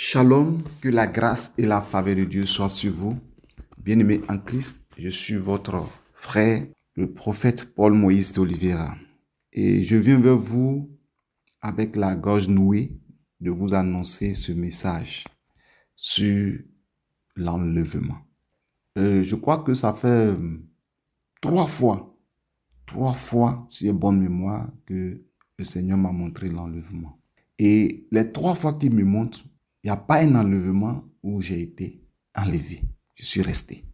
Shalom, que la grâce et la faveur de Dieu soient sur vous. Bien-aimés en Christ, je suis votre frère, le prophète Paul Moïse d'Oliveira. Et je viens vers vous avec la gorge nouée de vous annoncer ce message sur l'enlèvement. Je crois que ça fait trois fois, si j'ai bonne mémoire, que le Seigneur m'a montré l'enlèvement. Et les trois fois qu'il me montre, il n'y a pas un enlèvement où j'ai été enlevé. Je suis resté.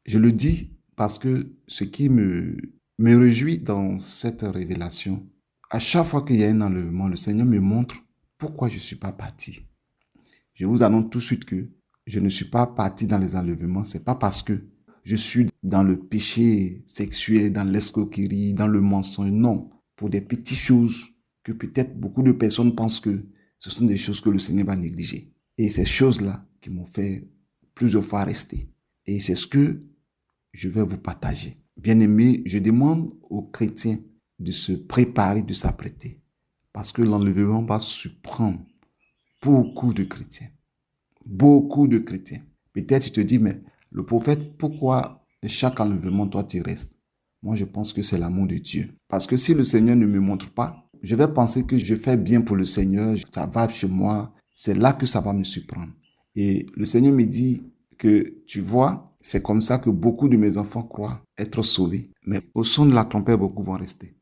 Je le dis parce que ce qui me réjouit dans cette révélation, à chaque fois qu'il y a un enlèvement, le Seigneur me montre pourquoi je ne suis pas parti. Je vous annonce tout de suite que je ne suis pas parti dans les enlèvements. Ce n'est pas parce que je suis dans le péché sexuel, dans l'escroquerie, dans le mensonge. Non, pour des petites choses que peut-être beaucoup de personnes pensent que ce sont des choses que le Seigneur va négliger. Et ces choses-là qui m'ont fait plusieurs fois rester. Et c'est ce que je vais vous partager. Bien-aimés, je demande aux chrétiens de se préparer, de s'apprêter. Parce que l'enlèvement va surprendre beaucoup de chrétiens. Beaucoup de chrétiens. Peut-être tu te dis, mais le prophète, pourquoi chaque enlèvement, toi, tu restes? Moi, je pense que c'est l'amour de Dieu. Parce que si le Seigneur ne me montre pas, je vais penser que je fais bien pour le Seigneur, ça va chez moi. C'est là que ça va me surprendre. Et le Seigneur me dit que, tu vois, c'est comme ça que beaucoup de mes enfants croient être sauvés. Mais au son de la trompette, beaucoup vont rester.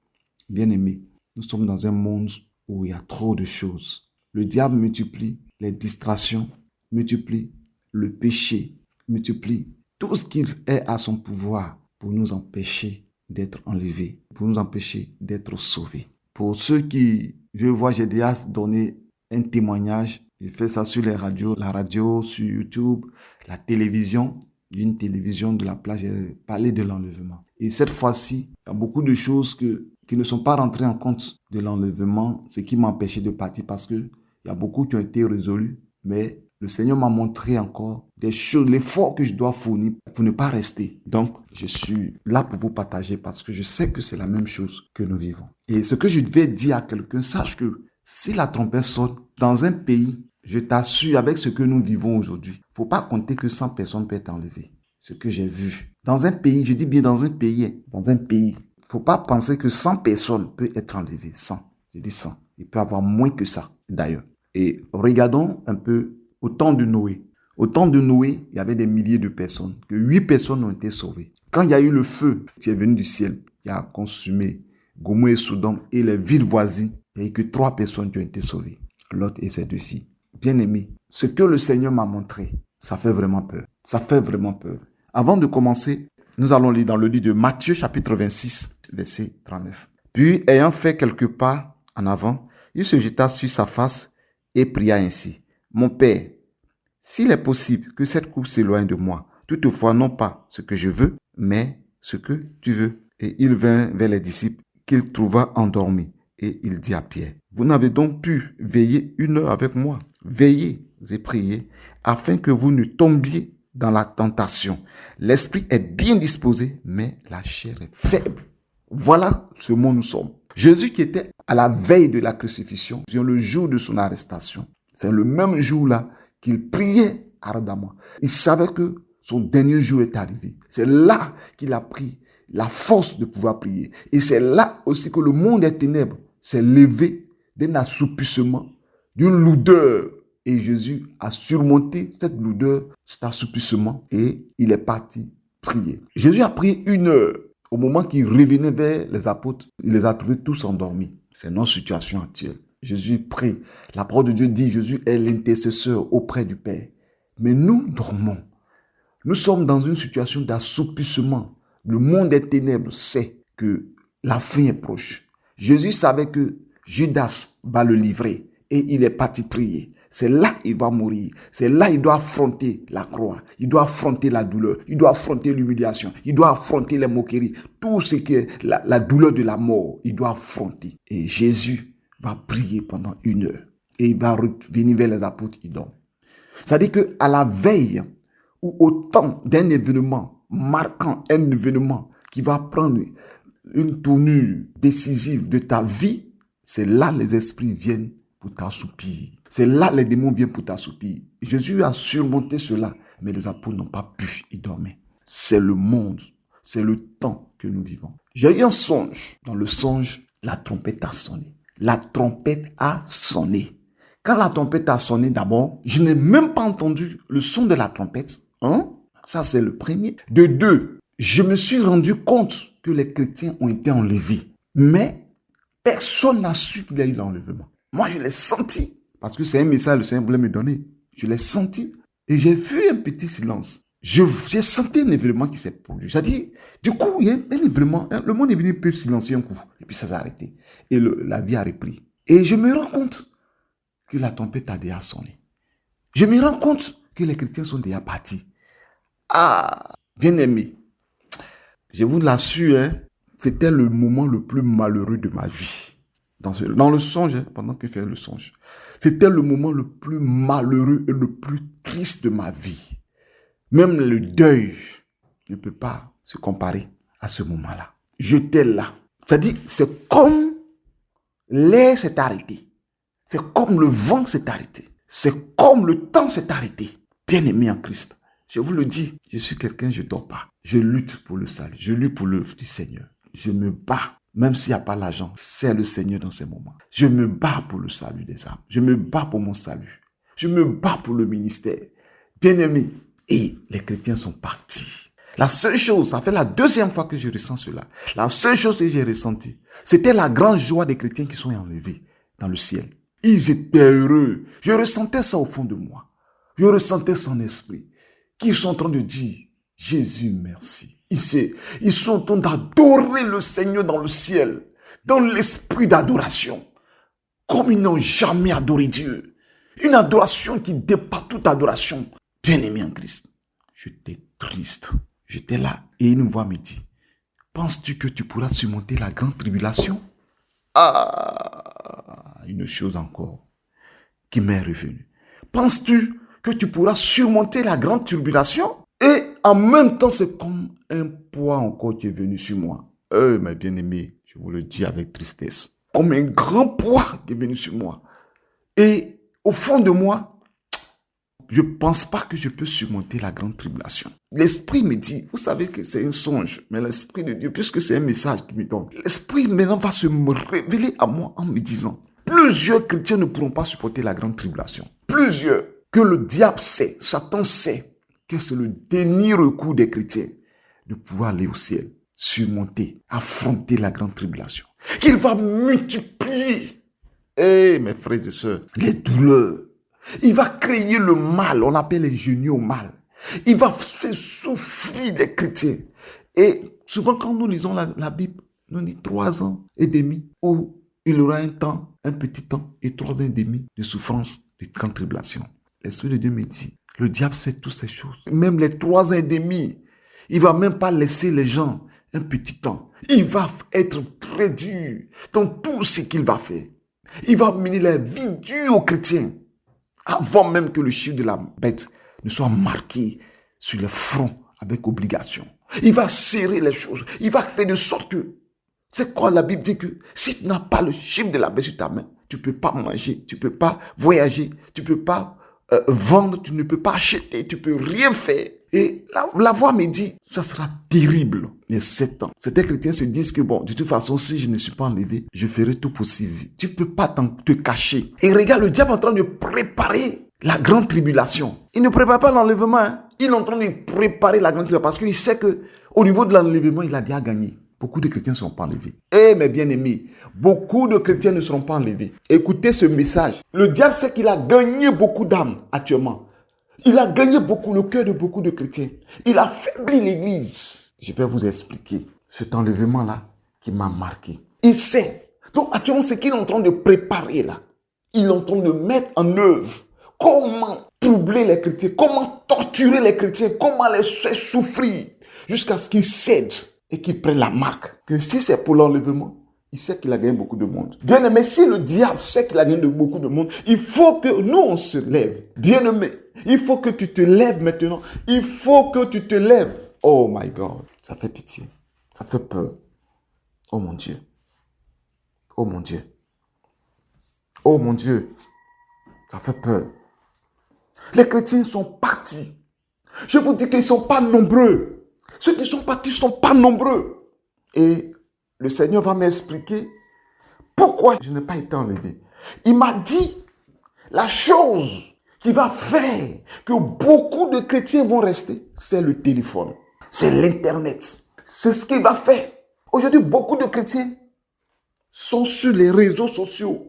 Bien-aimés, nous sommes dans un monde où il y a trop de choses. Le diable multiplie les distractions, multiplie le péché, multiplie tout ce qu'il est à son pouvoir pour nous empêcher d'être enlevés, pour nous empêcher d'être sauvés. Pour ceux qui veulent voir, j'ai déjà donné un témoignage. J'ai fait ça sur les radios, la radio, sur YouTube, la télévision, une télévision de la plage. J'ai parlé de l'enlèvement. Et cette fois-ci, il y a beaucoup de choses qui ne sont pas rentrées en compte de l'enlèvement, ce qui m'a empêché de partir parce que il y a beaucoup qui ont été résolus, mais le Seigneur m'a montré encore des choses, l'effort que je dois fournir pour ne pas rester. Donc, je suis là pour vous partager parce que je sais que c'est la même chose que nous vivons. Et ce que je devais dire à quelqu'un, sache que si la trompette sonne dans un pays, je t'assure, avec ce que nous vivons aujourd'hui, il ne faut pas compter que 100 personnes peuvent être enlevées. Ce que j'ai vu. Dans un pays, je dis bien dans un pays, il ne faut pas penser que 100 personnes peuvent être enlevées. 100. Je dis 100. Il peut y avoir moins que ça, d'ailleurs. Et regardons un peu au temps de Noé. Au temps de Noé, il y avait des milliers de personnes, que 8 personnes ont été sauvées. Quand il y a eu le feu qui est venu du ciel, qui a consumé Gomorrhe et Sodome et les villes voisines, il n'y a eu que 3 personnes qui ont été sauvées, Lot et ses 2 filles. Bien-aimés, ce que le Seigneur m'a montré, ça fait vraiment peur. Ça fait vraiment peur. Avant de commencer, nous allons lire dans le livre de Matthieu, chapitre 26, verset 39. Puis, ayant fait quelques pas en avant, il se jeta sur sa face et pria ainsi. Mon Père, s'il est possible que cette coupe s'éloigne de moi, toutefois non pas ce que je veux, mais ce que tu veux. Et il vint vers les disciples qu'il trouva endormis. Et il dit à Pierre, vous n'avez donc pu veiller 1 heure avec moi. Veillez et priez, afin que vous ne tombiez dans la tentation. L'esprit est bien disposé, mais la chair est faible. Voilà ce monde nous sommes. Jésus qui était à la veille de la crucifixion, le jour de son arrestation, c'est le même jour-là qu'il priait ardemment. Il savait que son dernier jour est arrivé. C'est là qu'il a pris la force de pouvoir prier. Et c'est là aussi que le monde des ténèbres s'est levé d'un assoupissement, d'une lourdeur. Et Jésus a surmonté cette lourdeur, cet assoupissement, et il est parti prier. Jésus a prié 1 heure. Au moment qu'il revenait vers les apôtres, il les a trouvés tous endormis. C'est notre situation actuelle. Jésus prie. La parole de Dieu dit, Jésus est l'intercesseur auprès du Père. Mais nous dormons. Nous sommes dans une situation d'assoupissement. Le monde des ténèbres sait que la fin est proche. Jésus savait que Judas va le livrer et il est parti prier. C'est là qu'il va mourir. C'est là qu'il doit affronter la croix. Il doit affronter la douleur. Il doit affronter l'humiliation. Il doit affronter les moqueries. Tout ce qui est la douleur de la mort, il doit affronter. Et Jésus va prier pendant 1 heure. Et il va revenir vers les apôtres, il dort. C'est-à-dire qu'à la veille ou au temps d'un événement marquant, un événement qui va prendre une tournure décisive de ta vie, c'est là les esprits viennent pour t'assoupir. C'est là les démons viennent pour t'assoupir. Jésus a surmonté cela, mais les apôtres n'ont pas pu, ils dormaient. C'est le monde, c'est le temps que nous vivons. J'ai eu un songe. Dans le songe, la trompette a sonné. La trompette a sonné. Quand la trompette a sonné d'abord, je n'ai même pas entendu le son de la trompette. Ça, c'est le premier. De deux, je me suis rendu compte que les chrétiens ont été enlevés. Mais personne n'a su qu'il y a eu l'enlèvement. Moi, je l'ai senti. Parce que c'est un message que le Seigneur voulait me donner. Je l'ai senti. Et j'ai vu un petit silence. J'ai senti un événement qui s'est produit. C'est-à-dire, du coup, il y a un événement. Le monde est venu un peu silencieux un coup. Et puis ça s'est arrêté. Et la vie a repris. Et je me rends compte que la trompette a déjà sonné. Je me rends compte que les chrétiens sont déjà partis. Ah, bien aimé. Je vous l'assure, c'était le moment le plus malheureux de ma vie. Dans le songe, pendant que je faisais le songe. C'était le moment le plus malheureux et le plus triste de ma vie. Même le deuil ne peut pas se comparer à ce moment-là. J'étais là. C'est-à-dire, c'est comme l'air s'est arrêté. C'est comme le vent s'est arrêté. C'est comme le temps s'est arrêté. Bien-aimé en Christ. Je vous le dis, je suis quelqu'un, je ne dors pas. Je lutte pour le salut. Je lutte pour l'œuvre du Seigneur. Je me bats. Même s'il n'y a pas l'argent, c'est le Seigneur dans ces moments. Je me bats pour le salut des âmes. Je me bats pour mon salut. Je me bats pour le ministère. Bien-aimé. Et les chrétiens sont partis. La seule chose, ça fait la deuxième fois que je ressens cela. La seule chose que j'ai ressentie, c'était la grande joie des chrétiens qui sont enlevés dans le ciel. Ils étaient heureux. Je ressentais ça au fond de moi. Je ressentais son esprit. Qu'ils sont en train de dire, Jésus, merci. Ils sont en train d'adorer le Seigneur dans le ciel, dans l'esprit d'adoration, comme ils n'ont jamais adoré Dieu. Une adoration qui dépasse toute adoration. Bien-aimé en Christ, j'étais triste. J'étais là et une voix me dit, penses-tu que tu pourras surmonter la grande tribulation? Ah, une chose encore qui m'est revenue. Penses-tu que tu pourras surmonter la grande tribulation? Et en même temps, c'est comme un poids encore qui est venu sur moi. Mes bien-aimés, je vous le dis avec tristesse. Comme un grand poids qui est venu sur moi. Et au fond de moi, je ne pense pas que je peux surmonter la grande tribulation. L'esprit me dit, vous savez que c'est un songe, mais l'esprit de Dieu, puisque c'est un message qui me donne, l'esprit maintenant va se me révéler à moi en me disant, plusieurs chrétiens ne pourront pas supporter la grande tribulation. Plusieurs. Que le diable sait, Satan sait, que c'est le dernier recours des chrétiens de pouvoir aller au ciel, surmonter, affronter la grande tribulation. Qu'il va multiplier, mes frères et sœurs, les douleurs. Il va créer le mal, on appelle les génies au mal. Il va faire souffrir les chrétiens. Et souvent quand nous lisons la Bible, nous dit 3 ans et demi, où il y aura un temps, un petit temps, et 3 ans et demi de souffrance, de grande tribulation. L'Esprit de Dieu me dit, le diable sait toutes ces choses. Même les 3 ans et demi, il va même pas laisser les gens un petit temps. Il va être très dur dans tout ce qu'il va faire. Il va mener la vie dure aux chrétiens. Avant même que le chiffre de la bête ne soit marqué sur le front avec obligation. Il va serrer les choses. Il va faire de sorte que, c'est quoi la Bible dit que si tu n'as pas le chiffre de la bête sur ta main, tu ne peux pas manger, tu ne peux pas voyager, tu ne peux pas vendre, tu ne peux pas acheter, tu ne peux rien faire. Et la voix me dit, ça sera terrible les 7 ans. Certains chrétiens se disent que bon, de toute façon, si je ne suis pas enlevé, je ferai tout possible. Tu ne peux pas te cacher. Et regarde, le diable est en train de préparer la grande tribulation. Il ne prépare pas l'enlèvement. Il est en train de préparer la grande tribulation parce qu'il sait que au niveau de l'enlèvement, il a déjà gagné. Beaucoup de chrétiens ne seront pas enlevés. Mes bien-aimés, beaucoup de chrétiens ne seront pas enlevés. Écoutez ce message. Le diable sait qu'il a gagné beaucoup d'âmes actuellement. Il a gagné beaucoup le cœur de beaucoup de chrétiens. Il a affaibli l'église. Je vais vous expliquer cet enlèvement-là qui m'a marqué. Il sait. Donc actuellement, ce qu'il est en train de préparer là, il est en train de mettre en œuvre comment troubler les chrétiens, comment torturer les chrétiens, comment les faire souffrir jusqu'à ce qu'ils cèdent et qu'ils prennent la marque. Que si c'est pour l'enlèvement, il sait qu'il a gagné beaucoup de monde. Bien-aimé, si le diable sait qu'il a gagné beaucoup de monde, il faut que nous, on se lève. Bien-aimé, il faut que tu te lèves maintenant. Il faut que tu te lèves. Oh my God, ça fait pitié. Ça fait peur. Oh mon Dieu. Oh mon Dieu. Oh mon Dieu. Ça fait peur. Les chrétiens sont partis. Je vous dis qu'ils ne sont pas nombreux. Ceux qui sont partis ne sont pas nombreux. Et le Seigneur va m'expliquer pourquoi je n'ai pas été enlevé. Il m'a dit la chose qui va faire que beaucoup de chrétiens vont rester, c'est le téléphone, c'est l'Internet. C'est ce qu'il va faire. Aujourd'hui, beaucoup de chrétiens sont sur les réseaux sociaux.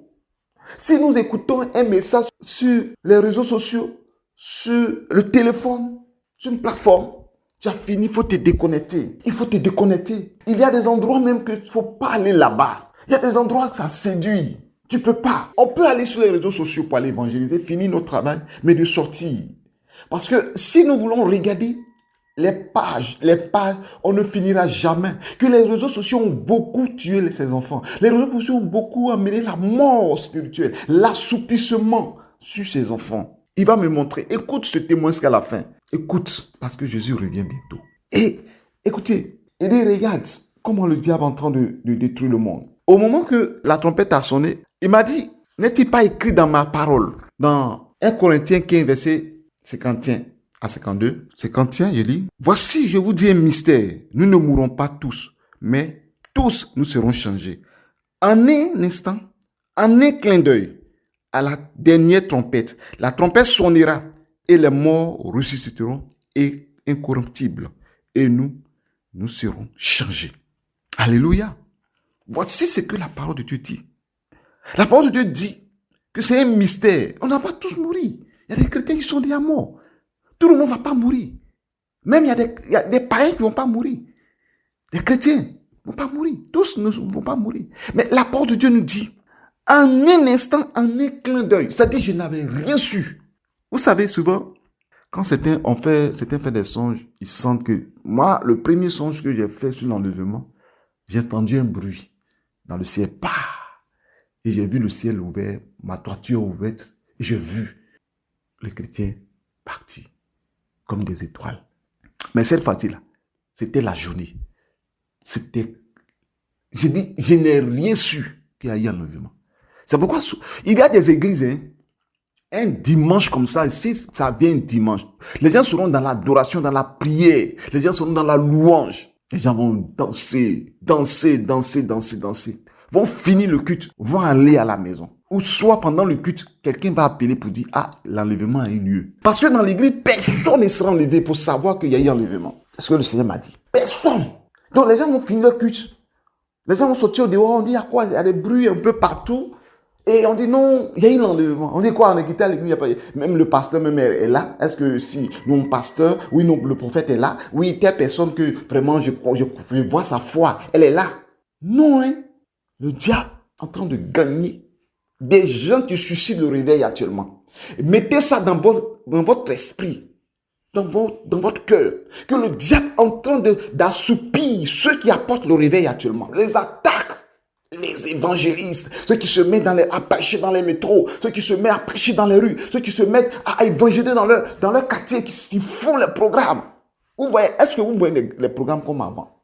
Si nous écoutons un message sur les réseaux sociaux, sur le téléphone, sur une plateforme, tu as fini, il faut te déconnecter. Il faut te déconnecter. Il y a des endroits même qu'il ne faut pas aller là-bas. Il y a des endroits que ça séduit. Tu peux pas. On peut aller sur les réseaux sociaux pour aller évangéliser, finir notre travail, mais de sortir. Parce que si nous voulons regarder les pages, on ne finira jamais. Que les réseaux sociaux ont beaucoup tué ces enfants. Les réseaux sociaux ont beaucoup amené la mort spirituelle, l'assoupissement sur ces enfants. Il va me montrer. Écoute ce témoin jusqu'à la fin. Écoute, parce que Jésus revient bientôt. Et écoutez, il dit, regarde comment le diable est en train de détruire le monde. Au moment que la trompette a sonné, il m'a dit, n'est-il pas écrit dans ma parole, dans 1 Corinthiens 15, verset 51 à 52, 51, je lis, voici, je vous dis un mystère, nous ne mourrons pas tous, mais tous nous serons changés. En un instant, en un clin d'œil, à la dernière trompette, la trompette sonnera et les morts ressusciteront et incorruptibles. Et nous serons changés. Alléluia. Voici ce que la parole de Dieu dit. La parole de Dieu dit que c'est un mystère. On n'a pas tous mourir. Il y a des chrétiens qui sont déjà morts. Tout le monde ne va pas mourir. Même il y a des païens qui ne vont pas mourir. Les chrétiens ne vont pas mourir. Tous ne vont pas mourir. Mais la parole de Dieu nous dit, en un instant, en un clin d'œil. Ça dit, je n'avais rien su. Vous savez, souvent, quand certains fait des songes, ils sentent que... Moi, le premier songe que j'ai fait sur l'enlèvement, j'ai entendu un bruit dans le ciel. Bah! Et j'ai vu le ciel ouvert, ma toiture ouverte, et j'ai vu les chrétiens partir comme des étoiles. Mais cette fois-ci-là, c'était la journée. Je n'ai rien su qu'il y a eu un enlèvement. C'est pourquoi il y a des églises, un dimanche comme ça, si ça vient dimanche, les gens seront dans l'adoration, dans la prière, les gens seront dans la louange. Les gens vont danser, vont finir le culte, vont aller à la maison. Ou soit pendant le culte, quelqu'un va appeler pour dire, ah, l'enlèvement a eu lieu. Parce que dans l'église, personne ne sera enlevé pour savoir qu'il y a eu enlèvement. C'est ce que le Seigneur m'a dit. Personne. Donc les gens vont finir le culte. Les gens vont sortir au dehors, on dit, il y a quoi? Il y a des bruits un peu partout. Et on dit non, il y a eu l'enlèvement. On dit quoi? On est quitté à l'église, il n'y a pas... Même le pasteur même est là. Est-ce que si non pasteur, oui, non, le prophète est là. Oui, telle personne que vraiment je vois sa foi, elle est là. Non, hein. Le diable est en train de gagner. Des gens qui suscitent le réveil actuellement. Mettez ça dans votre esprit, dans votre cœur. Que le diable est en train d'assoupir ceux qui apportent le réveil actuellement. Les attaques. Les évangélistes, ceux qui se mettent à prêcher dans les métros, ceux qui se mettent à prêcher dans les rues, ceux qui se mettent à évangéliser dans leur quartier, qui font les programmes. Vous voyez, est-ce que vous voyez les programmes comme avant?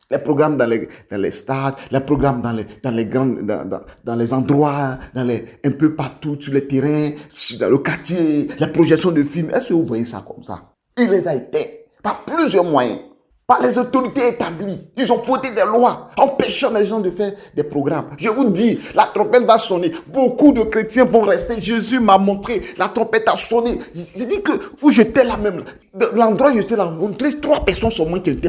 Les programmes dans les stades, les programmes dans les endroits, un peu partout sur les terrains, dans le quartier, les projections de films. Est-ce que vous voyez ça comme ça? Il les a éteints par plusieurs moyens. Par les autorités établies. Ils ont voté des lois empêchant les gens de faire des programmes. Je vous dis, la trompette va sonner. Beaucoup de chrétiens vont rester. Jésus m'a montré, la trompette a sonné. J'ai dit que où j'étais là même, l'endroit où j'étais là, on montrait 3 personnes seulement qui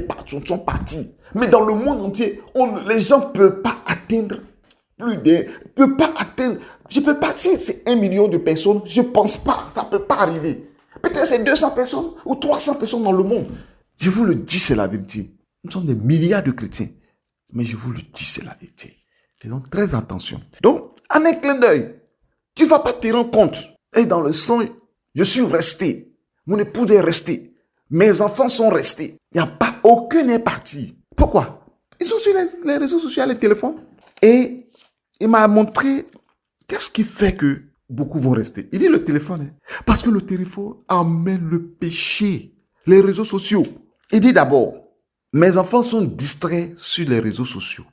sont parties. Mais dans le monde entier, les gens ne peuvent pas atteindre je peux pas, si c'est 1 million de personnes, je ne pense pas, ça ne peut pas arriver. Peut-être c'est 200 personnes ou 300 personnes dans le monde. Je vous le dis, c'est la vérité. Nous sommes des milliards de chrétiens. Mais je vous le dis, c'est la vérité. Faisons très attention. Donc, en un clin d'œil, tu ne vas pas te rendre compte. Et dans le son, je suis resté. Mon épouse est restée. Mes enfants sont restés. Il n'y a pas aucun n'est parti. Pourquoi? Ils sont sur les réseaux sociaux, les téléphones. Et il m'a montré qu'est-ce qui fait que beaucoup vont rester. Il dit le téléphone. Parce que le téléphone amène le péché. Les réseaux sociaux. Il dit d'abord, mes enfants sont distraits sur les réseaux sociaux.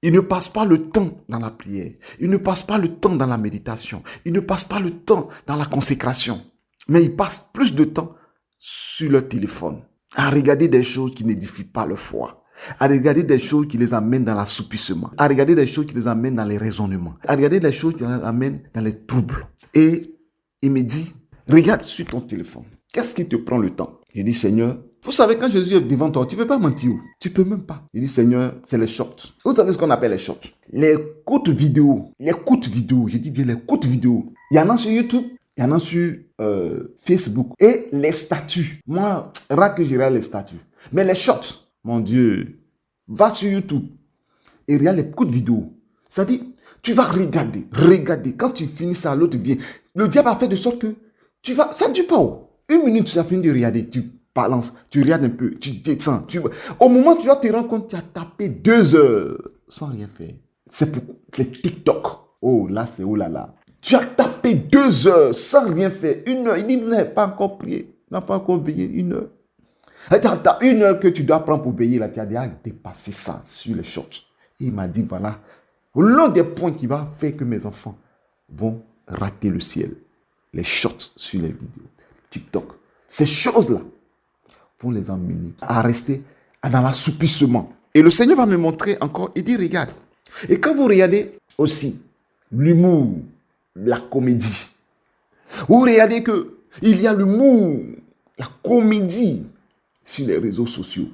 Il ne passe pas le temps dans la prière. Il ne passe pas le temps dans la méditation. Il ne passe pas le temps dans la consécration. Mais il passe plus de temps sur leur téléphone, à regarder des choses qui n'édifient pas leur foi, à regarder des choses qui les amènent dans l'assoupissement, à regarder des choses qui les amènent dans les raisonnements, à regarder des choses qui les amènent dans les troubles. Et il me dit, regarde sur ton téléphone. Qu'est-ce qui te prend le temps? Je dis, Seigneur, vous savez, quand Jésus est devant toi, tu ne peux pas mentir. Tu ne peux même pas. Il dit, Seigneur, c'est les shorts. Vous savez ce qu'on appelle les shorts? Les courtes vidéos. Les courtes vidéos. Je dis bien les courtes vidéos. Il y en a sur YouTube. Il y en a sur Facebook. Et les statuts. Moi, rare que je regarde les statuts. Mais les shorts, mon Dieu, va sur YouTube et regarde les courtes vidéos. C'est-à-dire, tu vas regarder. Quand tu finis ça, l'autre vient. Le diable a fait de sorte que tu vas... Ça ne dure pas. Une minute, tu as fini de regarder. Tu balances, tu regardes un peu, tu descends. Au moment où tu vas te rendre compte, tu as tapé 2 heures sans rien faire. C'est pour les TikTok. Oh là, c'est oh là là. Tu as tapé 2 heures sans rien faire. 1 heure. Il dit, il n'a pas encore prié. Il n'a pas encore veillé 1 heure. Tu as 1 heure que tu dois prendre pour veiller. Là, tu as déjà dépassé ça sur les shorts. Et il m'a dit, voilà, l'un des points qui va faire que mes enfants vont rater le ciel. Les shorts sur les vidéos. TikTok. Ces choses-là vont les emmener à rester dans l'assoupissement. Et le Seigneur va me montrer encore, il dit, regarde. Et quand vous regardez aussi l'humour, la comédie, vous regardez qu'il y a l'humour, la comédie sur les réseaux sociaux.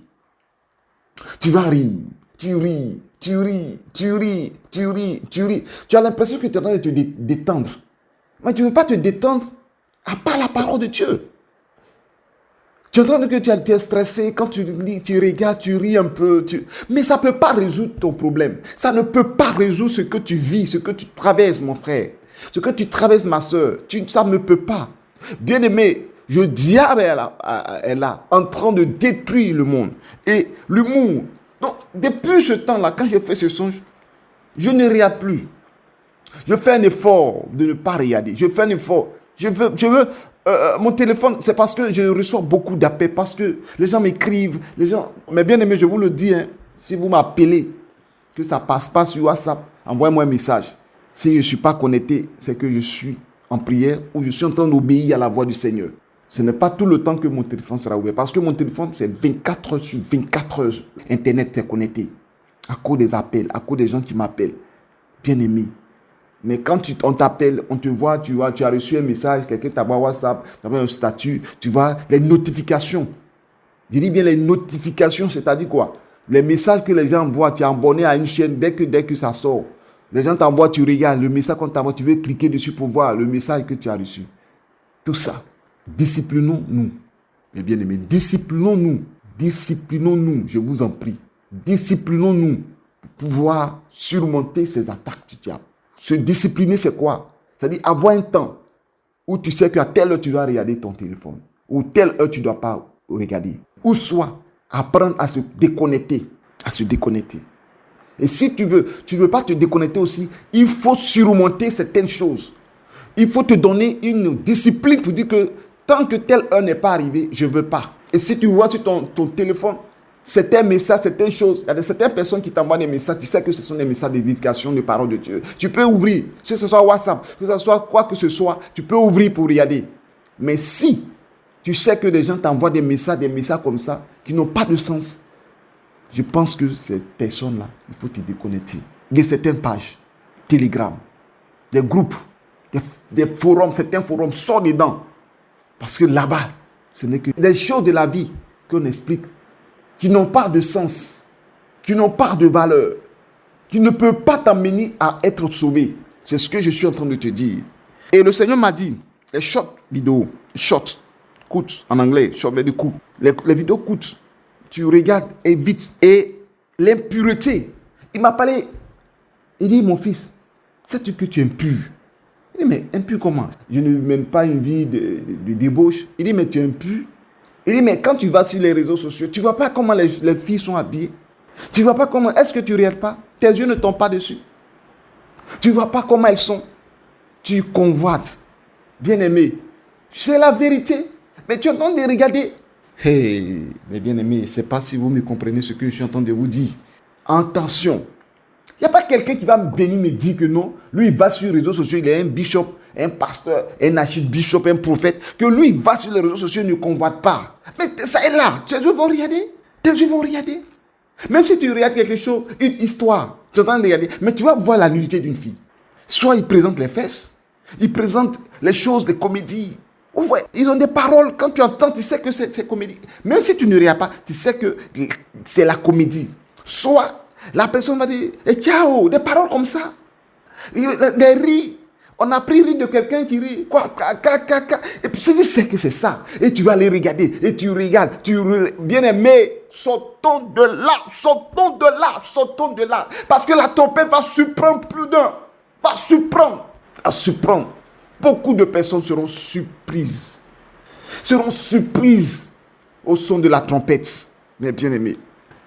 Tu vas rire, tu ris. Tu as l'impression que tu es en train de te détendre. Mais tu ne veux pas te détendre à part la parole de Dieu. Tu es en train de dire que tu es stressé, quand tu lis, tu regardes, tu ris un peu. Mais ça ne peut pas résoudre ton problème. Ça ne peut pas résoudre ce que tu vis, ce que tu traverses, mon frère. Ce que tu traverses, ma soeur. Ça ne peut pas. Bien aimé, le diable est là, en train de détruire le monde. Et l'humour. Donc, depuis ce temps-là, quand je fais ce songe, je ne regarde plus. Je fais un effort de ne pas regarder. Je fais un effort. Je veux mon téléphone, c'est parce que je reçois beaucoup d'appels, parce que les gens m'écrivent, mais bien aimé, je vous le dis, hein, si vous m'appelez, que ça ne passe pas sur WhatsApp, envoyez-moi un message. Si je ne suis pas connecté, c'est que je suis en prière ou je suis en train d'obéir à la voix du Seigneur. Ce n'est pas tout le temps que mon téléphone sera ouvert, parce que mon téléphone, c'est 24 heures sur 24 heures. Internet est connecté, à cause des appels, à cause des gens qui m'appellent. Bien aimé. Mais quand on t'appelle, on te voit, tu as reçu un message, quelqu'un t'a envoyé WhatsApp, tu as un statut, tu vois, les notifications. Je dis bien les notifications, c'est-à-dire quoi? Les messages que les gens envoient, tu es abonné à une chaîne, dès que ça sort, les gens t'envoient, tu regardes, le message qu'on t'envoie, tu veux cliquer dessus pour voir le message que tu as reçu. Tout ça, disciplinons-nous. Mes bien-aimés, disciplinons-nous, je vous en prie. Disciplinons-nous pour pouvoir surmonter ces attaques du diable. Se discipliner, c'est quoi? C'est-à-dire avoir un temps où tu sais qu'à telle heure, tu dois regarder ton téléphone. Ou telle heure, tu ne dois pas regarder. Ou soit apprendre à se déconnecter. Et si tu veux pas te déconnecter aussi, il faut surmonter certaines choses. Il faut te donner une discipline pour dire que tant que telle heure n'est pas arrivée, je ne veux pas. Et si tu vois sur ton téléphone, certains messages, certaines choses, il y a certaines personnes qui t'envoient des messages, tu sais que ce sont des messages d'édification, de parole de Dieu. Tu peux ouvrir, que ce soit WhatsApp, que ce soit quoi que ce soit, tu peux ouvrir pour regarder. Mais si tu sais que les gens t'envoient des messages comme ça, qui n'ont pas de sens, je pense que ces personnes-là, il faut te déconnecter. Il y a certaines pages, Telegram, des groupes, des forums, certains forums, sors dedans. Parce que là-bas, ce n'est que des choses de la vie qu'on explique, qui n'ont pas de sens, qui n'ont pas de valeur, qui ne peuvent pas t'amener à être sauvé. C'est ce que je suis en train de te dire. Et le Seigneur m'a dit, les short vidéos, short, coûtent en anglais, short veut dire court. Les vidéos coûtent. Tu regardes et vite. Et l'impureté. Il m'a parlé. Il dit, mon fils, sais-tu que tu es impur? Il dit, mais impur comment? Je ne mène pas une vie de débauche. Il dit, mais tu es impur? Il dit, mais quand tu vas sur les réseaux sociaux, tu ne vois pas comment les filles sont habillées. Tu ne vois pas comment, est-ce que tu ne regardes pas? Tes yeux ne tombent pas dessus. Tu ne vois pas comment elles sont. Tu convoites. Bien-aimé, c'est la vérité. Mais tu es en train de regarder. Hey, mes bien-aimés, je ne sais pas si vous me comprenez ce que je suis en train de vous dire. Attention, Il n'y a pas quelqu'un qui va me venir me dire que non, lui il va sur les réseaux sociaux, il est un bishop, un pasteur, un archibishop, un prophète, que lui il va sur les réseaux sociaux et ne convoite pas. Mais ça est là, tes yeux vont regarder, tes yeux vont regarder. Même si tu regardes quelque chose, une histoire, tu es en train de regarder, mais tu vas voir la nudité d'une fille. Soit il présente les fesses, il présente les choses, les comédies. Ouais, ils ont des paroles, quand tu entends, tu sais que c'est comédie. Même si tu ne regardes pas, tu sais que c'est la comédie. Soit la personne va dire, et ciao, des paroles comme ça. Des rires. On a pris rire de quelqu'un qui rit. Quoi, et puis tu sais que c'est ça. Et tu vas aller regarder. Et tu regardes. Bien aimé, sortons de là. Sortons de là. Sortons de là. Parce que la tempête va surprendre plus d'un. Va surprendre. Va surprendre. Beaucoup de personnes seront surprises. Seront surprises au son de la trompette. Mes bien-aimés.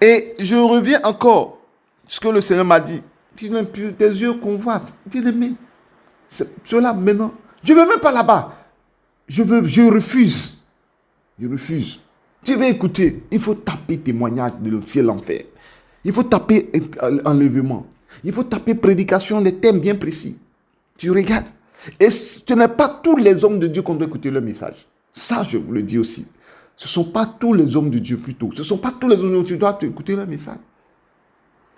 Et je reviens encore. Ce que le Seigneur m'a dit. Tes yeux convoitent. Bien-aimé. Cela maintenant. Je ne veux même pas là-bas. Je refuse. Je refuse. Tu veux écouter. Il faut taper témoignage de le ciel enfer. Il faut taper enlèvement. Il faut taper prédication des thèmes bien précis. Tu regardes. Et ce n'est pas tous les hommes de Dieu qu'on doit écouter leur message. Ça, je vous le dis aussi. Ce ne sont pas tous les hommes de Dieu plutôt. Ce ne sont pas tous les hommes de Dieu qui doivent écouter leur message.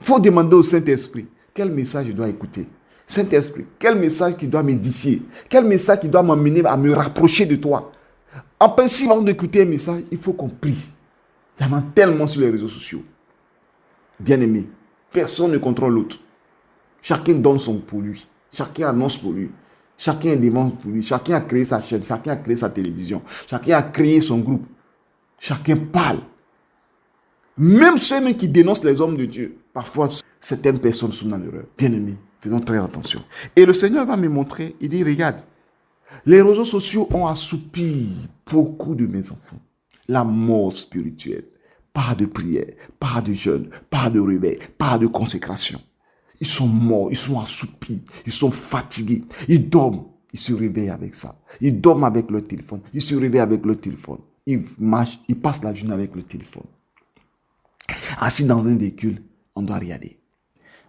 Il faut demander au Saint-Esprit quel message je dois écouter. Saint-Esprit, quel message qui doit m'édifier? Quel message qui doit m'amener à me rapprocher de toi? En principe, avant d'écouter un message, il faut qu'on prie. Il y en a tellement sur les réseaux sociaux. Bien-aimé, personne ne contrôle l'autre. Chacun donne son pour lui. Chacun annonce pour lui. Chacun dénonce pour lui. Chacun a créé sa chaîne. Chacun a créé sa télévision. Chacun a créé son groupe. Chacun parle. Même ceux qui dénoncent les hommes de Dieu, parfois, certaines personnes sont dans l'erreur. Bien-aimés, faisons très attention. Et le Seigneur va me montrer, il dit, regarde, les réseaux sociaux ont assoupi beaucoup de mes enfants. La mort spirituelle. Pas de prière, pas de jeûne, pas de réveil, pas de consécration. Ils sont morts, ils sont assoupis, ils sont fatigués. Ils dorment, ils se réveillent avec ça. Ils dorment avec leur téléphone, ils se réveillent avec leur téléphone. Ils marchent, ils passent la journée avec le téléphone. Assis dans un véhicule, on doit regarder.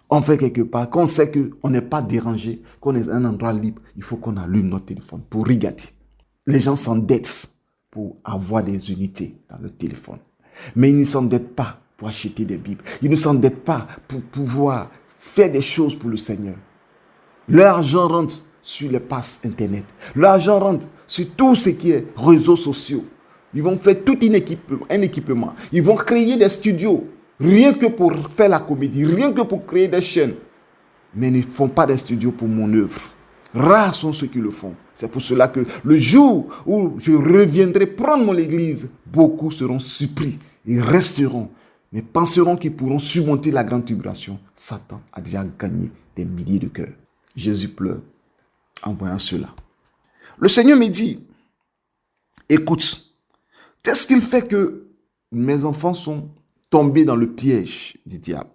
On fait quelque part, quand on sait qu'on n'est pas dérangé, qu'on est à un endroit libre, il faut qu'on allume notre téléphone pour regarder. Les gens s'endettent pour avoir des unités dans le téléphone. Mais ils ne s'endettent pas pour acheter des Bibles. Ils ne s'endettent pas pour pouvoir faire des choses pour le Seigneur. Leur argent rentre sur les passes Internet. Leur argent rentre sur tout ce qui est réseaux sociaux. Ils vont faire tout un équipement. Ils vont créer des studios, rien que pour faire la comédie, rien que pour créer des chaînes. Mais ils ne font pas des studios pour mon œuvre. Rares sont ceux qui le font. C'est pour cela que le jour où je reviendrai prendre mon église, beaucoup seront surpris. Ils resteront, mais penseront qu'ils pourront surmonter la grande tribulation. Satan a déjà gagné des milliers de cœurs. Jésus pleure en voyant cela. Le Seigneur me dit, écoute, qu'est-ce qu'il fait que mes enfants sont tombés dans le piège du diable?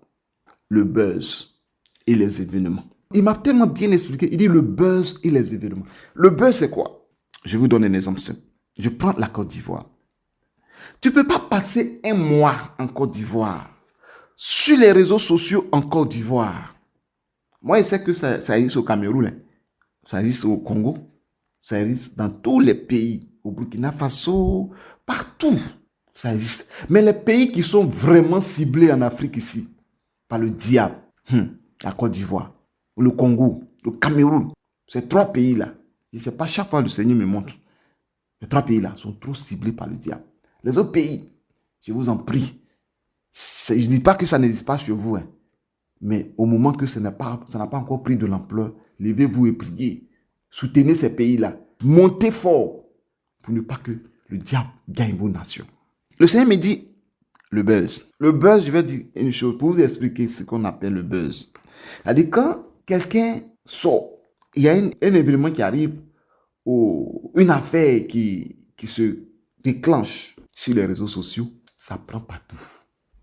Le buzz et les événements. Il m'a tellement bien expliqué. Il dit le buzz et les événements. Le buzz, c'est quoi? Je vais vous donner un exemple simple. Je prends la Côte d'Ivoire. Tu ne peux pas passer un mois en Côte d'Ivoire, sur les réseaux sociaux en Côte d'Ivoire. Moi, je sais que ça existe au Cameroun, hein. Ça existe au Congo, ça existe dans tous les pays, au Burkina Faso, partout, ça existe. Mais les pays qui sont vraiment ciblés en Afrique ici, par le diable, la Côte d'Ivoire, le Congo, le Cameroun, ces trois pays-là, je ne sais pas, chaque fois le Seigneur me montre, les trois pays-là sont trop ciblés par le diable. Les autres pays, je vous en prie, je ne dis pas que ça n'existe pas chez vous, hein, mais au moment que ça n'a pas encore pris de l'ampleur, levez-vous et priez. Soutenez ces pays-là. Montez fort pour ne pas que le diable gagne vos nations. Le Seigneur me dit, le buzz. Le buzz, je vais dire une chose pour vous expliquer ce qu'on appelle le buzz. C'est-à-dire quand quelqu'un sort, il y a un événement qui arrive, ou une affaire qui se déclenche sur les réseaux sociaux, ça prend partout.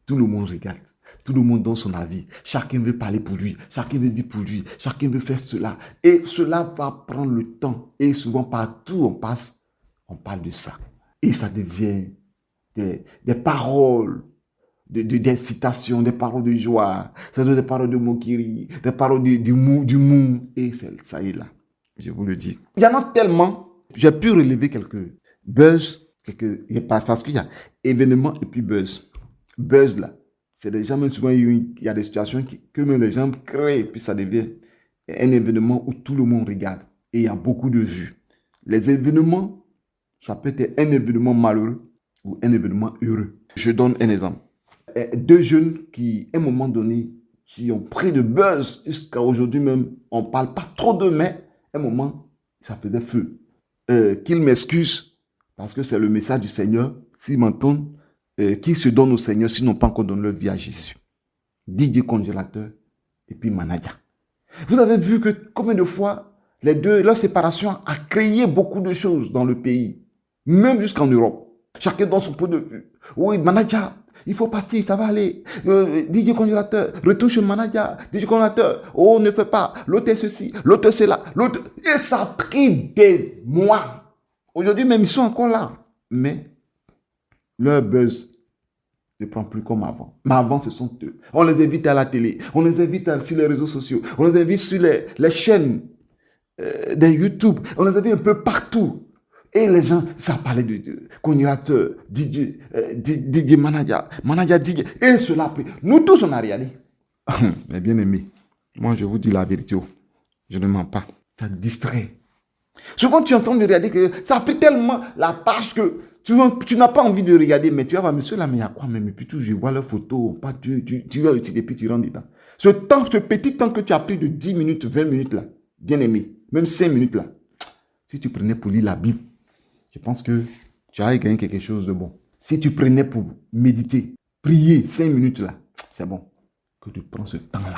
Tout le monde regarde. Tout le monde donne son avis. Chacun veut parler pour lui. Chacun veut dire pour lui. Chacun veut faire cela. Et cela va prendre le temps. Et souvent, partout où on passe, on parle de ça. Et ça devient des paroles d'incitation, des paroles de joie, ça donne des paroles de moquerie, des paroles du mou, et ça est là, je vous le dis. Il y en a tellement, j'ai pu relever quelques buzz, parce qu'il y a événements et puis buzz. Buzz là, c'est des gens, même souvent il y a des situations que même les gens créent, et puis ça devient un événement où tout le monde regarde, et il y a beaucoup de vues. Les événements, ça peut être un événement malheureux ou un événement heureux. Je donne un exemple. Deux jeunes qui, à un moment donné, qui ont pris de buzz jusqu'à aujourd'hui même, on ne parle pas trop d'eux, mais à un moment, ça faisait feu. Qu'ils m'excusent, parce que c'est le message du Seigneur, s'ils m'entendent, qu'ils se donnent au Seigneur s'ils n'ont pas encore donné leur vie à Jésus. Didier Congélateur et puis Manadia. Vous avez vu que combien de fois les deux, leur séparation a créé beaucoup de choses dans le pays, même jusqu'en Europe. Chacun dans son point de vue. Oui, Manadia, il faut partir, ça va aller. Didier Congélateur, retourne chez Manadia. Didier Congélateur, oh, ne fais pas. L'autre est ceci, l'autre c'est là. L'autre... Et ça a pris des mois. Aujourd'hui même, ils sont encore là. Mais leur buzz ne prend plus comme avant. Mais avant, ce sont eux. On les invite à la télé, on les invite sur les réseaux sociaux, on les invite sur les chaînes de YouTube, on les invite un peu partout. Et les gens, ça parlait de Congélateur, Didier Manadia, Didier, et cela a pris. Nous tous, on a regardé. Mais bien aimé, moi je vous dis la vérité, je ne mens pas. Ça distrait. Souvent tu entends de regarder que ça a pris tellement la page que tu n'as pas envie de regarder, mais tu vas voir, monsieur là, mais il y a quoi même? Et puis tout, je vois leurs photos, tu vas le titre et puis tu rentres dedans. Ce petit temps que tu as pris de 10 minutes, 20 minutes là, bien aimé, même 5 minutes là, si tu prenais pour lire la Bible, je pense que tu aurais gagné quelque chose de bon. Si tu prenais pour méditer, prier 5 minutes là, c'est bon. Que tu prends ce temps-là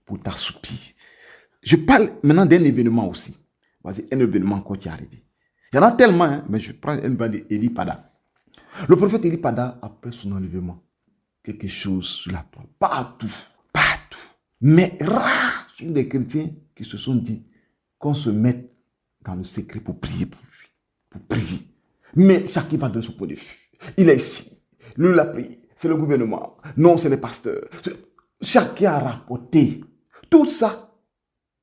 pour t'assoupir. Je parle maintenant d'un événement aussi. Voici un événement encore qui est arrivé. Il y en a tellement, hein, mais je prends l'événement d'Eli Pada. Le prophète Eli Pada, après son enlèvement, quelque chose sur la toile, partout. Mais rares sont des chrétiens qui se sont dit qu'on se mette dans le secret pour prier pour lui. Pour prier. Mais chacun va de son point de vue. Il est ici. Lui l'a prié. C'est le gouvernement. Non, c'est les pasteurs. Chacun a rapporté. Tout ça,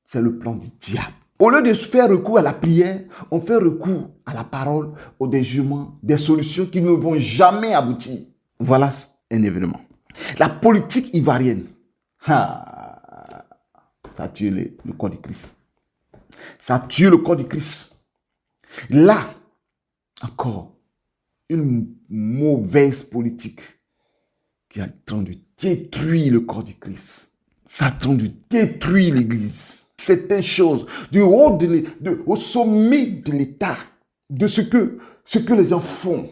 c'est le plan du diable. Au lieu de faire recours à la prière, on fait recours à la parole, au déjugement, des solutions qui ne vont jamais aboutir. Voilà un événement. La politique ivoirienne. Ça a tué le corps du Christ. Ça a tué le corps du Christ. Là, encore, une mauvaise politique qui est en train de détruire le corps du Christ. Ça est en train de détruire l'Église. Certaines choses, au sommet de l'État, de ce que les gens font.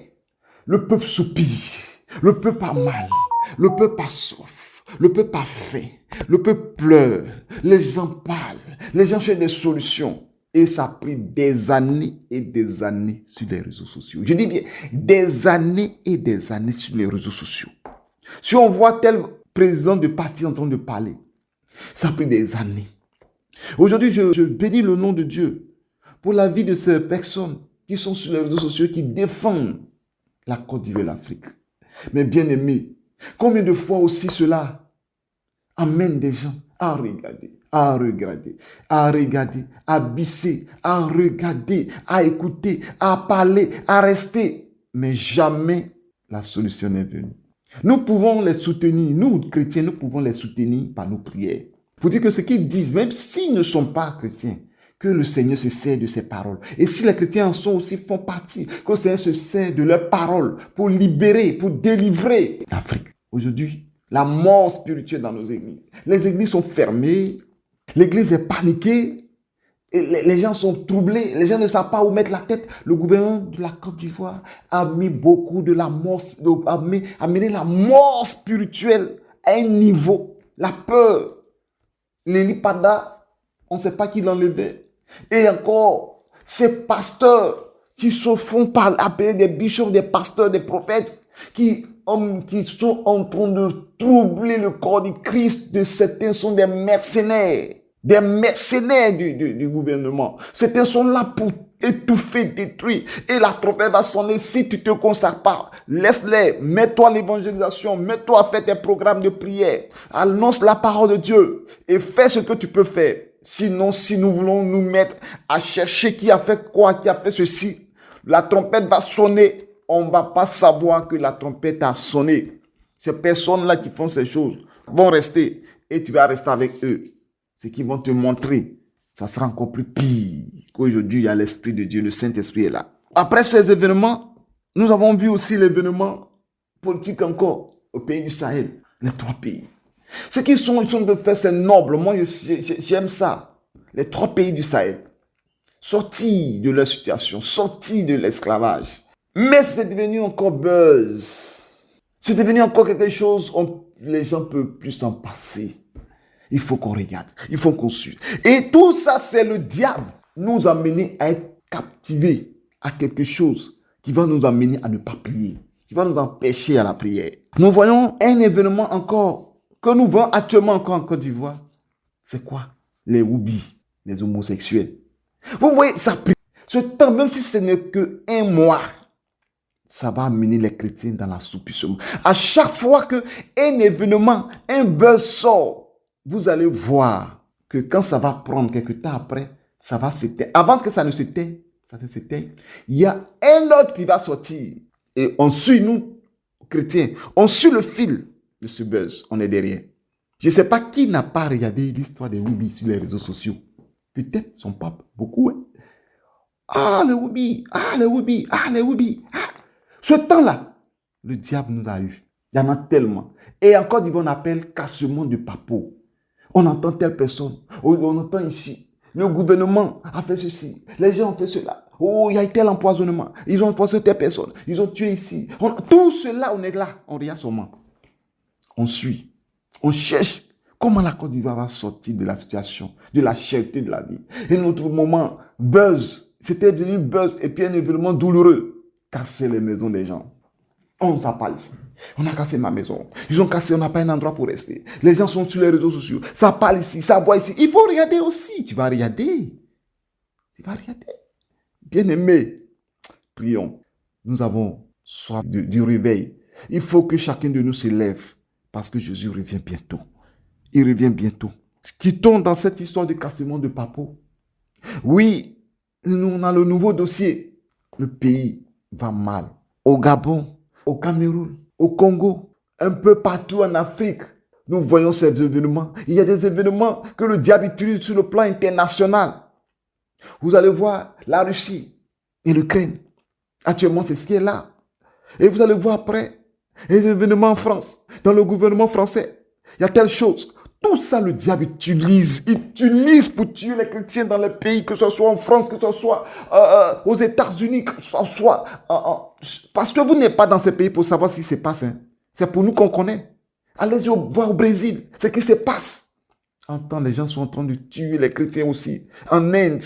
Le peuple soupire, le peuple a mal, le peuple a soif, le peuple a faim, le peuple pleure, les gens parlent, les gens cherchent des solutions. Et ça a pris des années et des années sur les réseaux sociaux. Je dis bien, des années et des années sur les réseaux sociaux. Si on voit tel président de parti en train de parler, ça a pris des années. Aujourd'hui, je bénis le nom de Dieu pour la vie de ces personnes qui sont sur les réseaux sociaux, qui défendent la Côte d'Ivoire et l'Afrique. Mais bien aimé, combien de fois aussi cela amène des gens à regarder, à bisser, à regarder, à écouter, à parler, à rester. Mais jamais la solution n'est venue. Nous pouvons les soutenir, nous chrétiens, nous pouvons les soutenir par nos prières. Pour dire que ce qu'ils disent, même s'ils ne sont pas chrétiens, que le Seigneur se sert de ses paroles. Et si les chrétiens en sont aussi, font partie, que le Seigneur se sert de leurs paroles pour libérer, pour délivrer l'Afrique. Aujourd'hui, la mort spirituelle dans nos églises. Les églises sont fermées, l'église est paniquée, et les gens sont troublés, les gens ne savent pas où mettre la tête. Le gouvernement de la Côte d'Ivoire a mis beaucoup de la mort, a mené la mort spirituelle à un niveau, la peur. Eli Pada, on ne sait pas qui l'enlevait. Et encore, ces pasteurs qui se font appeler des bishops, des pasteurs, des prophètes, qui sont en train de troubler le corps du Christ. De certains sont des mercenaires du gouvernement. Certains sont là pour étouffés, détruits. Et la trompette va sonner si tu te consacres pas. Laisse-les, mets-toi à l'évangélisation, mets-toi à faire tes programmes de prière. Annonce la parole de Dieu et fais ce que tu peux faire. Sinon, si nous voulons nous mettre à chercher qui a fait quoi, qui a fait ceci, la trompette va sonner. On ne va pas savoir que la trompette a sonné. Ces personnes-là qui font ces choses vont rester et tu vas rester avec eux. Ce qu'ils vont te montrer, ça sera encore plus pire qu'aujourd'hui. Il y a l'Esprit de Dieu, le Saint-Esprit est là. Après ces événements, nous avons vu aussi l'événement politique encore au pays du Sahel, les 3 pays. Ce qu'ils sont en train de faire, c'est noble. Moi, j'aime ça. Les 3 pays du Sahel, sortis de leur situation, sortis de l'esclavage. Mais c'est devenu encore buzz. C'est devenu encore quelque chose, les gens ne peuvent plus s'en passer. Il faut qu'on regarde, il faut qu'on suive. Et tout ça, c'est le diable nous amener à être captivés à quelque chose qui va nous amener à ne pas prier, qui va nous empêcher à la prière. Nous voyons un événement encore que nous voyons actuellement encore en Côte d'Ivoire. C'est quoi? Les Woubi, les homosexuels. Vous voyez, ça prie. Ce temps, même si ce n'est que 1 mois, ça va amener les chrétiens dans l'assoupissement. À chaque fois qu'un événement, un buzz sort, vous allez voir que quand ça va prendre quelques temps après, ça va s'éteindre. Avant que ça ne s'éteigne, il y a un autre qui va sortir. Et on suit, nous, chrétiens, on suit le fil de ce buzz. On est derrière. Je ne sais pas qui n'a pas regardé l'histoire des Woubi sur les réseaux sociaux. Peut-être son pape, beaucoup. Hein? Ah, les Woubi, ah, les Woubi, ah, les Woubi. Ah. Ce temps-là, le diable nous a eu. Il y en a tellement. Et encore, on appelle cassement de papeau. On entend telle personne. On entend ici. Le gouvernement a fait ceci. Les gens ont fait cela. Oh, il y a eu tel empoisonnement. Ils ont empoisonné telle personne. Ils ont tué ici. Tout cela, on est là. On regarde seulement. On suit. On cherche comment la Côte d'Ivoire va sortir de la situation, de la cherté de la vie. Et notre moment, buzz. C'était devenu buzz et puis un événement douloureux. Casser les maisons des gens. On s'en parle ici. On a cassé ma maison. Ils ont cassé, on n'a pas un endroit pour rester. Les gens sont sur les réseaux sociaux. Ça parle ici, ça voit ici. Il faut regarder aussi. Tu vas regarder. Tu vas regarder. Bien-aimés, prions. Nous avons soif du réveil. Il faut que chacun de nous se lève parce que Jésus revient bientôt. Il revient bientôt. Quittons dans cette histoire de cassement de papeau. Oui, nous, on a le nouveau dossier. Le pays va mal. Au Gabon, au Cameroun, au Congo, un peu partout en Afrique, nous voyons ces événements. Il y a des événements que le diable utilise sur le plan international. Vous allez voir la Russie et l'Ukraine. Actuellement, c'est ce qui est là. Et vous allez voir après les événements en France, dans le gouvernement français. Il y a telle chose. Tout ça, le diable utilise pour tuer les chrétiens dans les pays, que ce soit en France, que ce soit aux États-Unis, que ce soit... parce que vous n'êtes pas dans ces pays pour savoir ce qui se passe. Hein. C'est pour nous qu'on connaît. Allez voir au Brésil, ce qui se passe. En temps, les gens sont en train de tuer les chrétiens aussi. En Inde,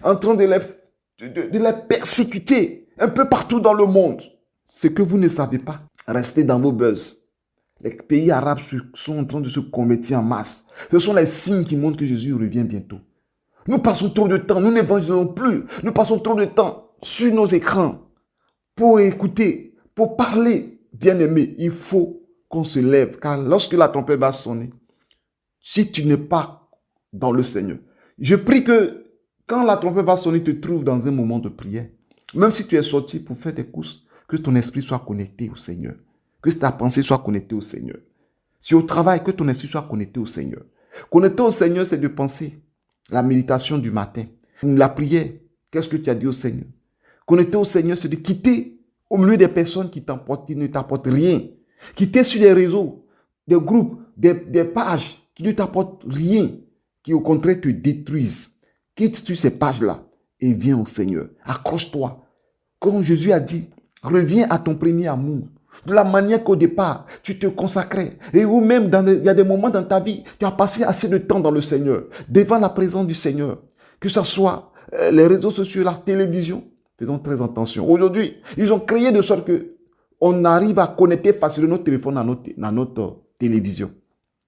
en train de les persécuter un peu partout dans le monde. Ce que vous ne savez pas, restez dans vos buzz. Les pays arabes sont en train de se convertir en masse. Ce sont les signes qui montrent que Jésus revient bientôt. Nous passons trop de temps, nous n'évangélisons plus. Nous passons trop de temps sur nos écrans pour écouter, pour parler. Bien-aimé, il faut qu'on se lève. Car lorsque la trompette va sonner, si tu n'es pas dans le Seigneur, je prie que quand la trompette va sonner, tu te trouves dans un moment de prière. Même si tu es sorti pour faire tes courses, que ton esprit soit connecté au Seigneur. Que ta pensée soit connectée au Seigneur. Si au travail, que ton esprit soit connecté au Seigneur. Connecter au Seigneur, c'est de penser la méditation du matin, la prière. Qu'est-ce que tu as dit au Seigneur? Connecter au Seigneur, c'est de quitter au milieu des personnes qui ne t'apportent rien. Quitter sur les réseaux, des groupes, des pages qui ne t'apportent rien, qui au contraire te détruisent. Quitte sur ces pages-là et viens au Seigneur. Accroche-toi. Comme Jésus a dit, reviens à ton premier amour. De la manière qu'au départ, tu te consacrais. Et ou même, il y a des moments dans ta vie, tu as passé assez de temps dans le Seigneur, devant la présence du Seigneur. Que ce soit les réseaux sociaux, la télévision. Faisons très attention. Aujourd'hui, ils ont créé de sorte que on arrive à connecter facilement notre téléphone à notre télévision.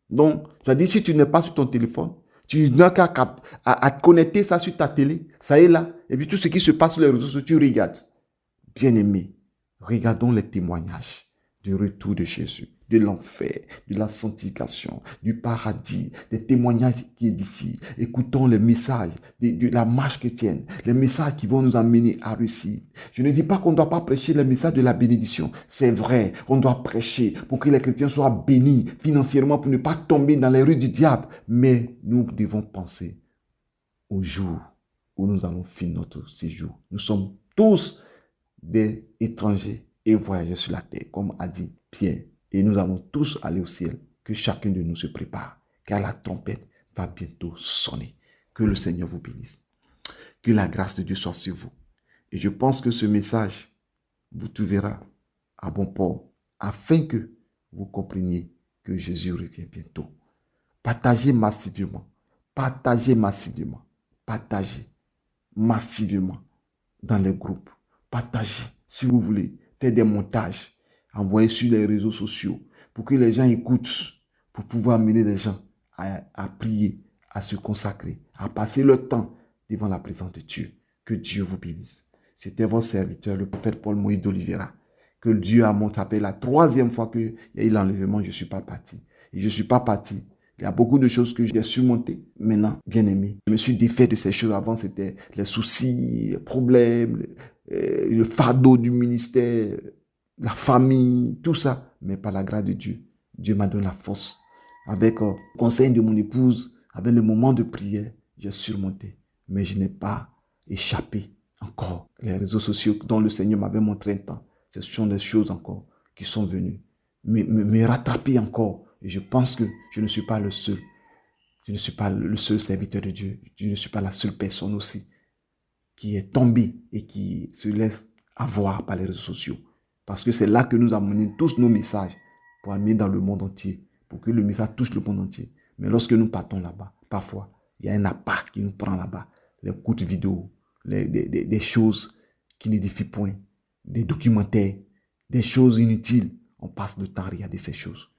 Donc, ça dit, si tu n'es pas sur ton téléphone, Tu n'as qu'à à connecter ça sur ta télé, ça est là. Et puis tout ce qui se passe sur les réseaux sociaux, tu regardes. Bien-aimé, regardons les témoignages du retour de Jésus, de l'enfer, de la sanctification, du paradis, des témoignages qui édifient. Écoutons les messages de la marche chrétienne, les messages qui vont nous amener à réussir. Je ne dis pas qu'on ne doit pas prêcher les messages de la bénédiction. C'est vrai, on doit prêcher pour que les chrétiens soient bénis financièrement, pour ne pas tomber dans les rues du diable. Mais nous devons penser au jour où nous allons finir notre séjour. Nous sommes tous des étrangers et voyageurs sur la terre, comme a dit Pierre. Et nous allons tous aller au ciel. Que chacun de nous se prépare, car la trompette va bientôt sonner. Que le Seigneur vous bénisse. Que la grâce de Dieu soit sur vous. Et je pense que ce message vous trouvera à bon port, afin que vous compreniez que Jésus revient bientôt. Partagez massivement. Partagez massivement. Partagez massivement dans les groupes. Partagez, si vous voulez, faire des montages, envoyez sur les réseaux sociaux pour que les gens écoutent, pour pouvoir amener les gens à prier, à se consacrer, à passer le temps devant la présence de Dieu. Que Dieu vous bénisse. C'était votre serviteur, le prophète Paul Moïse d'Oliveira. Que Dieu a montré la 3e fois qu'il y a eu l'enlèvement, je ne suis pas parti. Et je ne suis pas parti. Il y a beaucoup de choses que j'ai surmontées. Maintenant, bien aimé, je me suis défait de ces choses. Avant, c'était les soucis, les problèmes, le fardeau du ministère, la famille, tout ça. Mais par la grâce de Dieu, Dieu m'a donné la force. Avec le conseil de mon épouse, avec le moment de prière, j'ai surmonté. Mais je n'ai pas échappé encore. Les réseaux sociaux dont le Seigneur m'avait montré un temps, ce sont des choses encore qui sont venues me rattraper encore. Et je pense que je ne suis pas le seul. Je ne suis pas le seul serviteur de Dieu. Je ne suis pas la seule personne aussi qui est tombée et qui se laisse avoir par les réseaux sociaux. Parce que c'est là que nous amenons tous nos messages pour amener dans le monde entier, pour que le message touche le monde entier. Mais lorsque nous partons là-bas, parfois, il y a un appât qui nous prend là-bas. Les courtes vidéos, des choses qui n'édifient point, des documentaires, des choses inutiles. On passe le temps à regarder ces choses.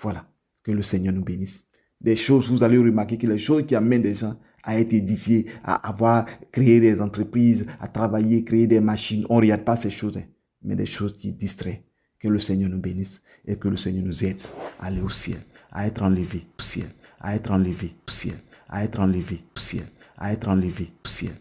Voilà, que le Seigneur nous bénisse. Des choses, vous allez remarquer que les choses qui amènent des gens à être édifiés, à avoir créé des entreprises, à travailler, créer des machines, on ne regarde pas ces choses, mais des choses qui distraient. Que le Seigneur nous bénisse et que le Seigneur nous aide à aller au ciel, à être enlevé au ciel, à être enlevé au ciel, à être enlevé au ciel, à être enlevé au ciel.